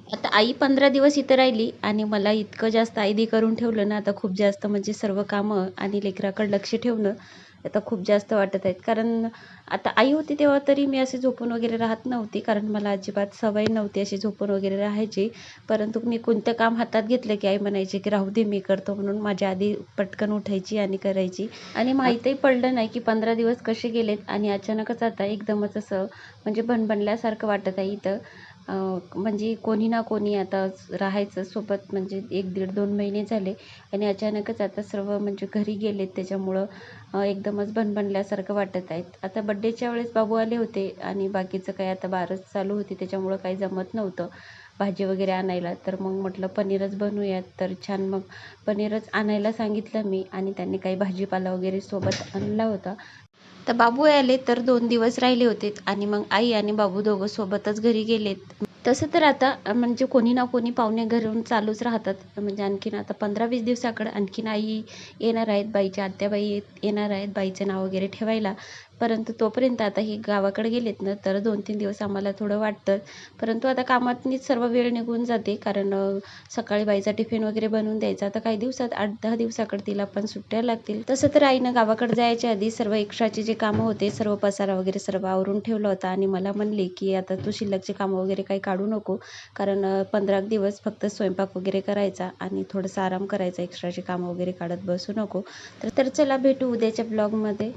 आता आई 15 दिवस इथं राहिली आणि मला इतकं जास्त आयदी करून ठेवलं ना, आता खूप जास्त म्हणजे सर्व कामं आणि लेकराकडे लक्ष ठेवणं आता खूप जास्त वाटत आहेत. कारण आता आई होती तेव्हा तरी मी असे झोपून वगैरे राहत नव्हती, कारण मला अजिबात सवय नव्हती अशी झोपून वगैरे राहायची. परंतु मी कोणतं काम हातात घेतलं की आई म्हणायची की राहू दे मी करतो, म्हणून माझ्या आधी पटकन उठायची आणि करायची. आणि माहीतही पडलं नाही की 15 दिवस कसे गेलेत आणि अचानकच आता एकदमच असं म्हणजे भणभणल्यासारखं वाटत आहे इथं. म्हणजे कोणी ना कोणी आता राहायचं सोबत म्हणजे 1, दीड, 2 महिने झाले आणि अचानकच आता सर्व म्हणजे घरी गेलेत, त्याच्यामुळं एकदमच भणभणल्यासारखं वाटत आहेत. आता बड्डेच्या वेळेस बाबू आले होते आणि बाकीचं काही आता बारस चालू होती त्याच्यामुळं काही जमत नव्हतं भाजी वगैरे आणायला. तर मग म्हटलं पनीरच बनवूयात, तर छान मग पनीरच आणायला सांगितलं मी आणि त्यांनी काही भाजीपाला वगैरे सोबत आणला होता. तर बाबू आले तर 2 दिवस राहिले होते आणि मग आई आणि बाबू दोघं सोबतच घरी गेलेत. तसं तर आता म्हणजे कोणी ना कोणी पाहुणे घरून चालूच राहतात. म्हणजे आणखीन आता 15-20 दिवसाकडं आणखीन आई येणार आहेत, बाईच्या आत्याबाई येणार आहेत बाईचं नाव वगैरे ठेवायला. परंतु तोपर्यंत आता ही गावाकडे गेलेत ना, तर 2-3 दिवस आम्हाला थोडं वाटतं. परंतु आता कामातनीच सर्व वेळ निघून जाते, कारण सकाळी बाईचा टिफिन वगैरे बनवून द्यायचा. आता काही दिवसात 8-10 दिवसाकडे तिला पण सुट्ट्या लागतील. तसं तर आईनं गावाकडे जायच्या आधी सर्व एक्स्ट्राचे जे कामं होते, सर्व पसारा वगैरे सर्व आवरून ठेवला होता आणि मला म्हणली की आता तू शिल्लकचे कामं वगैरे काही काढू नको, कारण 15 दिवस फक्त स्वयंपाक वगैरे करायचा आणि थोडंसं आराम करायचा, एक्स्ट्राचे कामं वगैरे काढत बसू नको. तर चला भेटू उद्याच्या ब्लॉगमध्ये.